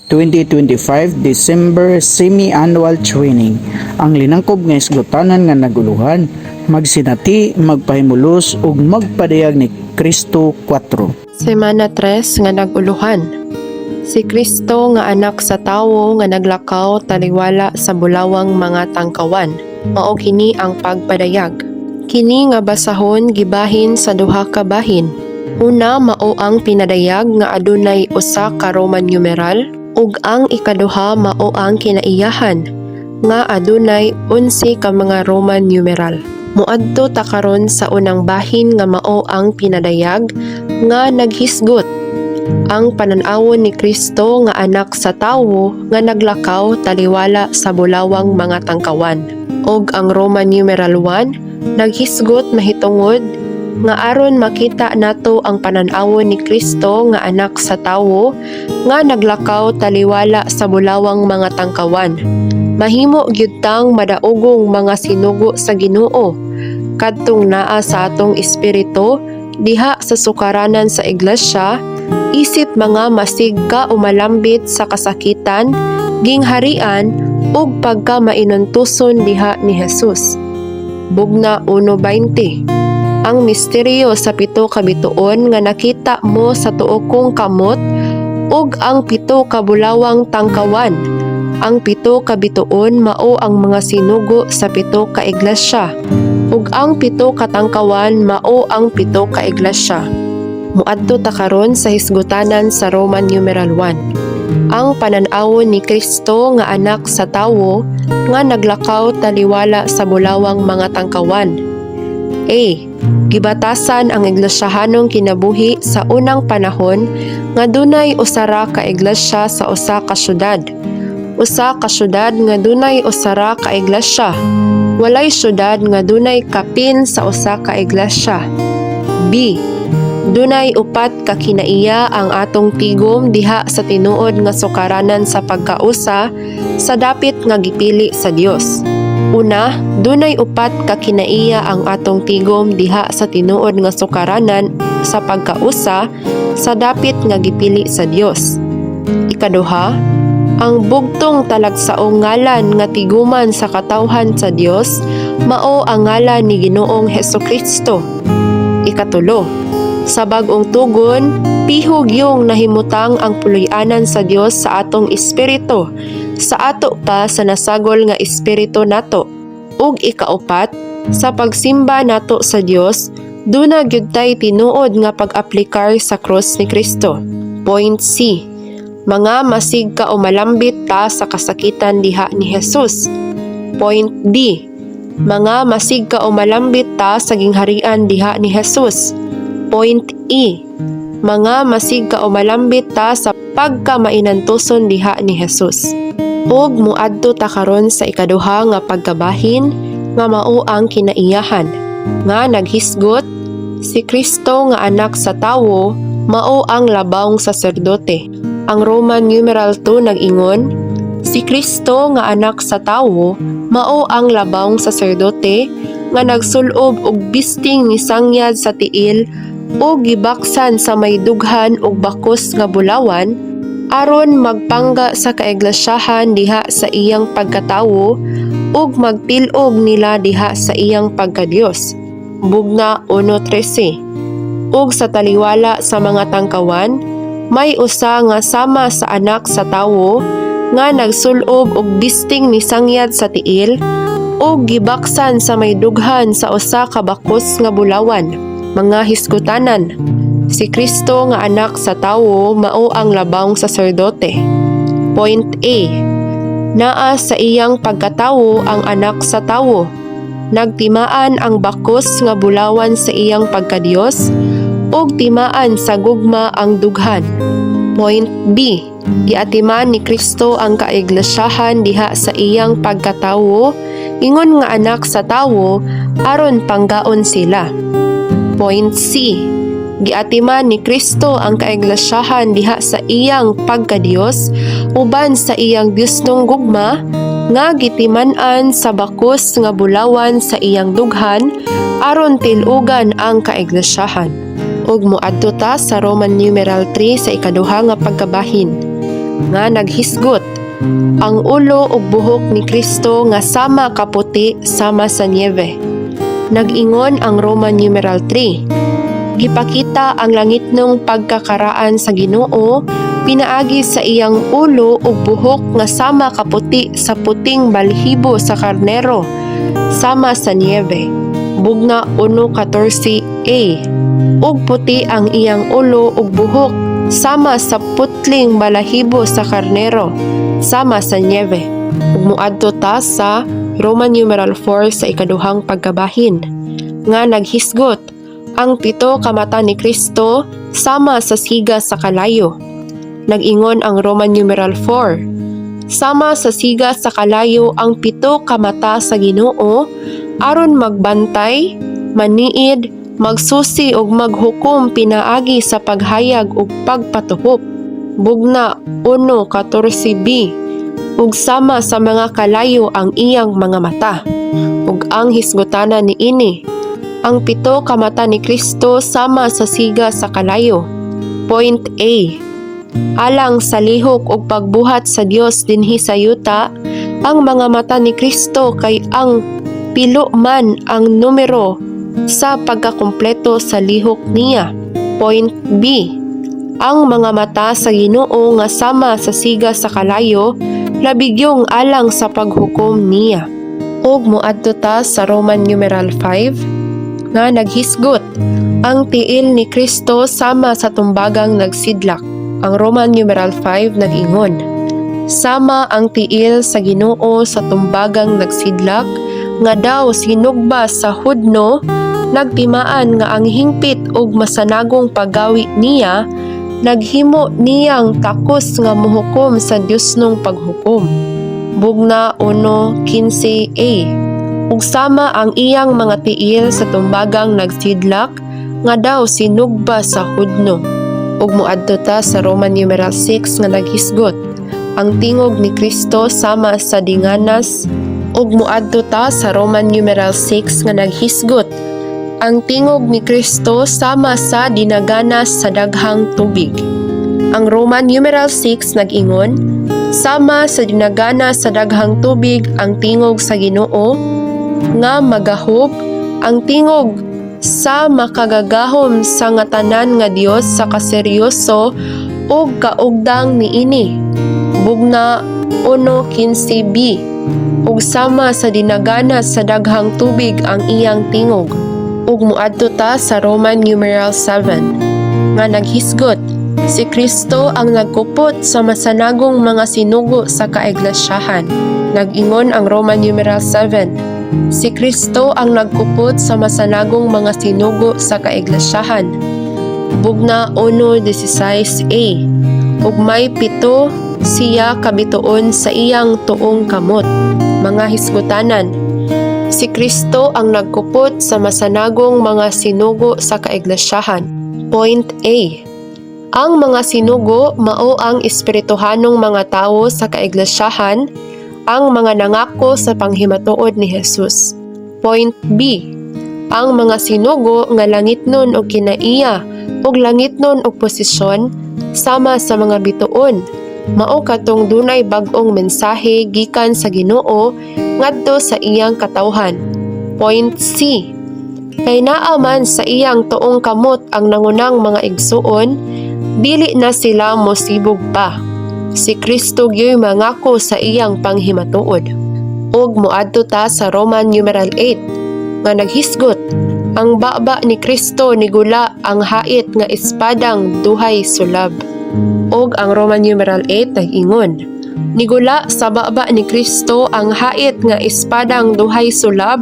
2025 December Semi-Annual Training. Ang linangkob nga isgutanan nga naguluhan, magsinati, magpahimulos ug magpadayag ni Kristo 4. Semana 3 nga naguluhan. Si Kristo nga anak sa tawo nga naglakaw taliwala sa bulawang mga tangkawan. Mao kini ang pagpadayag. Kini nga basahon gibahin sa duha ka bahin. Una mao ang pinadayag nga adunay usa ka Roman numeral ug ang ikaduha mao ang kinaiyahan nga adunay 11 ka mga Roman numeral. Muadto ta karon sa unang bahin nga mao ang pinadayag nga naghisgot. Ang panan-awon ni Kristo nga anak sa tawo nga naglakaw taliwala sa bulawang mga tangkawan. Og ang Roman numeral 1 naghisgot mahitungod nga aron makita nato ang panan-awon ni Kristo nga anak sa tawo nga naglakaw taliwala sa bulawang mga tangkawan. Mahimo gyud tang madaugong mga sinugo sa Ginoo kadtong naa sa atong espiritu diha sa sukaranan sa iglesia, isip mga masigka o malambit sa kasakitan, gingharian ug pagka mainuntuson diha ni Jesus. Bugna 1:20. Ang misteryo sa pito ka bituon nga nakita mo sa tuo kong kamot ug ang pito ka bulawang tangkawan. Ang pito ka bituon mao ang mga sinugo sa pito ka iglesia ug ang pito ka tangkawan mao ang pito ka iglesia. Muadto ta karon sa hisgutanan sa Roman numeral 1. Ang panan-awon ni Kristo nga anak sa tawo nga naglakaw taliwala sa bulawang mga tangkawan. A. Gibatasan ang iglesyahanong kinabuhi sa unang panahon nga dunay usara ka iglesia sa usa ka syudad. Usa ka syudad nga dunay usara ka iglesia. Walay syudad nga dunay kapin sa usa ka iglesia. B. Dunay upat ka kinaiya ang atong tigom diha sa tinuod nga sukaranan sa pagkausa sa dapit nga gipili sa Dios. Una, dunay upat ka kinaiya ang atong tigom diha sa tinuod nga sukaranan sa pagkausa sa dapit nga gipili sa Dios. Ikaduha, ang bugtong talagsaong ngalan nga tiguman sa katawhan sa Dios mao ang ngalan ni Ginoong Hesukristo. Ikatulo, sa bag-ong tugon, pihog yung nahimutang ang puloy-anan sa Dios sa atong espiritu, sa ato pa sa nasagol nga espiritu nato. Ug ikaupat, sa pagsimba nato sa Dios, duna gyud tay tinuod nga pag-aplikar sa cross ni Kristo. Point C. Mga masigka o malambit ta sa kasakitan diha ni Jesus. Point D. Mga masigka o malambit ta sa gingharian diha ni Jesus. Point E. Mga masigka o malambit ta sa pagkamainantuson diha ni Jesus. Ug muadto ta karon sa ikaduha nga pagkabahin nga mao ang kinaiyahan nga naghisgot. Si Kristo nga anak sa tawo mao ang labawng saserdote. Ang Roman numeral 2 nag-ingon, si Kristo nga anak sa tawo mao ang labawng saserdote nga nagsulob og bisting ni sangyad sa tiil o gibaksan sa may dughan og bakos nga bulawan aron magpangga sa kaiglesyaahan diha sa iyang pagkatawo ug magtilog nila diha sa iyang pagkadios. Bugna 1:13. Ug sa taliwala sa mga tangkawan, may usa nga sama sa anak sa tawo nga nagsulob og bisting ni sangyad sa tiil ug gibaksan sa may dughan sa usa ka bakos nga bulawan. Mga hisgutanan, si Kristo nga anak sa tawo mao ang labawng saserdote. Point A. Naa sa iyang pagkatawo ang anak sa tawo. Nagtimaan ang bakos nga bulawan sa iyang pagkadiyos ug timaan sa gugma ang dughan. Point B. Giatiman ni Kristo ang kaiglesyaahan diha sa iyang pagkatawo ingon nga anak sa tawo aron panggaon sila. Point C. Giatiman ni Kristo ang kaiglesyaahan diha sa iyang pagkadiyos uban sa iyang Diosnong gugma nga gitiman-an sa bakos nga bulawan sa iyang dughan aron tilugan ang kaiglesyaahan. Ug moadto ta sa Roman numeral 3 sa ikaduha nga pagkabahin. nga naghisgot ang ulo ug buhok ni Kristo nga sama kaputi sama sa niebe. Nag-ingon ang Roman numeral 3. Gipakita ang langitnong pagkakaraan sa Ginoo pinaagi sa iyang ulo ug buhok nga sama kaputi sa puting balhibo sa karnero sama sa niebe. Bugna 1:14a. Ug puti ang iyang ulo ug buhok sama sa putling balahibo sa karnero sama sa niebe. Ug moadto ta sa Roman numeral 4 sa ikaduhang pagkabahin nga naghisgot ang 7 ka mata ni Kristo sama sa siga sa kalayo. Nag-ingon ang Roman numeral 4. Sama sa siga sa kalayo ang 7 ka mata sa Ginoo aron magbantay, maniid, magsusi ug maghukom pinaagi sa paghayag ug pagpatuhop. Bugna 1:14b. Ug sama sa mga kalayo ang iyang mga mata. Ug ang hisgotana ni ini, ang 7 ka mata ni Kristo sama sa siga sa kalayo. Point A. Alang sa lihok ug pagbuhat sa Dios dinhi sa yuta, ang mga mata ni Kristo kay ang pilo man ang numero sa pagkakumpleto sa lihok niya. Point B. Ang mga mata sa Ginoo nga sama sa siga sa kalayo labigyong alang sa paghukom niya. Ug moadto ta sa Roman numeral 5 nga naghisgot ang tiil ni Kristo sama sa tumbagang nagsidlak. Ang Roman numeral 5 nag-ingon, sama ang tiil sa Ginoo sa tumbagang nagsidlak nga daw sinugba sa hudno, nagtimaan nga ang hingpit ug masanagong paggawi niya naghimo niyang takos nga mohukom sa Diosnong paghukom. Bugna 1:15a. Ug sama ang iyang mga tiil sa tumbagang nagsidlak nga daw sinugba sa hudno. Ug moadto ta sa Roman numeral 6 nga naghisgot ang tingog ni Kristo sama sa dinganas. Ug moadto ta sa Roman numeral 6 nga naghisgot ang tingog ni Kristo sama sa dinaganas sa daghang tubig. Ang Roman numeral 6 nag-ingon, sama sa dinaganas sa daghang tubig ang tingog sa Ginoo nga magahob ang tingog sa makagagahom sa nga tanan nga Dios sa kaseryoso ug kaugdang niini. Bugna 1:15b. Ug sama sa dinaganas sa daghang tubig ang iyang tingog. Ug moadto ta sa Roman numeral 7 nga naghisgot si Kristo ang nagkupot sa masanagong mga sinugo sa kaiglesyaan. Nag-ingon ang Roman numeral 7, si Kristo ang nagkupot sa masanagong mga sinugo sa kaiglesyaan. Bugna 1:16a. Ug may 7 siya kabituon sa iyang tuong kamot. Mga hisgutanan, si Kristo ang nagkupot sa masanagong mga sinugo sa kaiglesyaan. Point A. Ang mga sinugo mao ang espirituhanong mga tao sa kaiglesyaan, ang mga nangako sa panghimatuod ni Jesus. Point B. Ang mga sinugo nga langitnon og kinaiya ug langitnon og posisyon sama sa mga bituon mao katong dunay bag-ong mensahe gikan sa Ginoo ngadto sa iyang katawhan. Point C. Kay naa man sa iyang tuong kamot ang nangunang mga igsuon, dili na sila mosibog pa. Si Kristo gyoy mangako sa iyang panghimatuod. Ug moadto ta sa Roman numeral 8 nga naghisgot ang baba ni Kristo nigula ang hait nga espadang duhay sulab. Og ang Roman numeral 8 nag-ingon, nigula sa baba ni Kristo ang hait nga espadang duhay sulab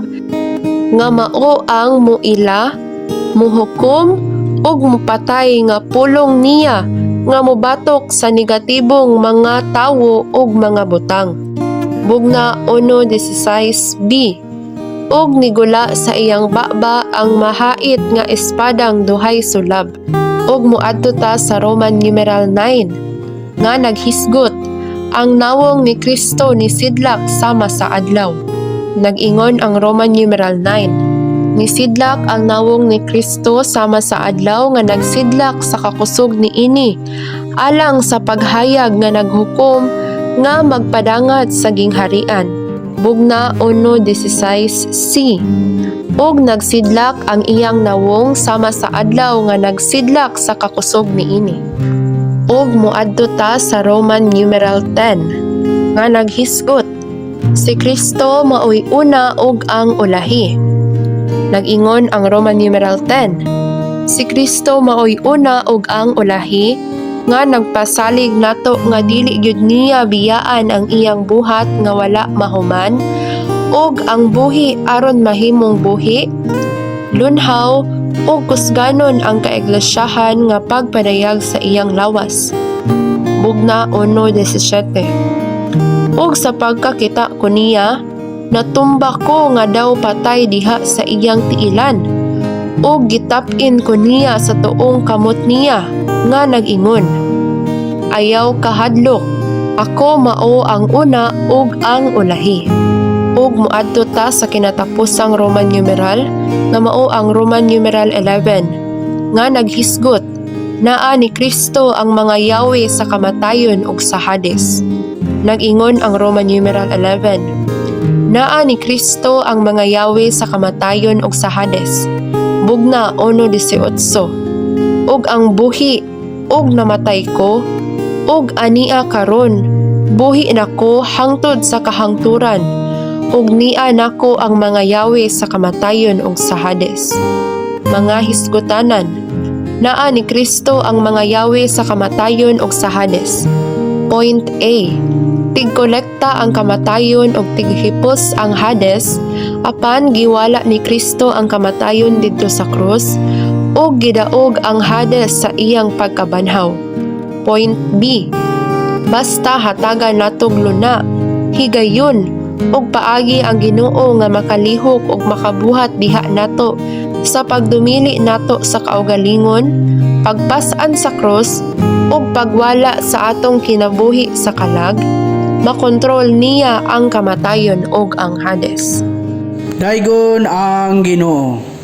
nga mao ang muila, muhukom ug mupatay nga pulong niya nga mobatok sa negatibong mga tawo ug mga butang. Bugna 1:16b. Og nigula sa iyang baba ang mahait nga espadang duhay sulab. Og moadto ta sa Roman numeral 9 nga naghisgot ang nawong ni Kristo ni sidlak sama sa adlaw. Nag-ingon ang Roman numeral 9, nisidlak ang nawong ni Kristo sama sa adlaw nga nagsidlak sa kakusog ni ini alang sa paghayag nga naghukom nga magpadangat sa gingharian. Bugna 1:16c. Og nagsidlak ang iyang nawong sama sa adlaw nga nagsidlak sa kakusog niini. Og muadto ta sa Roman numeral 10 nga naghisgot, si Kristo maoy una og ang ulahi. Nag-ingon ang Roman numeral 10, si Kristo maoy una og ang ulahi nga nagpasalig nato nga dili gyud niya biyaan ang iyang buhat nga wala mahuman og ang buhi aron mahimong buhi, lunhaw ug kusganon ang kaiglesiyahan nga pagpadayag sa iyang lawas. Bugna 1:17. Ug sa pagkakita ko niya, natumba ko nga daw patay diha sa iyang tiilan, ug gitap-in ko niya sa tuong kamot niya nga nag-ingon, ayaw kahadlok, ako mao ang una ug ang ulahi. Ug muadto ta sa kinatapusang Roman numeral nga mao ang Roman numeral 11 nga naghisgot, naa ni Kristo ang mga yawi sa kamatayon ug sa Hades. Nag-ingon ang Roman numeral 11, naa ni Kristo ang mga yawi sa kamatayon ug sa Hades. Bugna 1:18. Ug ang buhi ug namatay ko ug ania karon buhi nako hangtod sa kahangturan ug nia nako ang mga yawi sa kamatayon ug sa Hades. Mga hisgutanan, naa ni Kristo ang mga yawi sa kamatayon ug sa Hades. Point A. Tigkolekta ang kamatayon ug tighipos ang Hades apan giwala ni Kristo ang kamatayon didto sa krus ug gidaog ang Hades sa iyang pagkabanhaw. Point B. Basta hatagan natog luna, higayon ug paagi ang Ginoo nga makalihok ug makabuhat diha nato sa pagdumili nato sa kaugalingon, pagpas-an sa krus ug pagwala sa atong kinabuhi sa kalag, makontrol niya ang kamatayon ug ang Hades. Daigon ang Ginoo.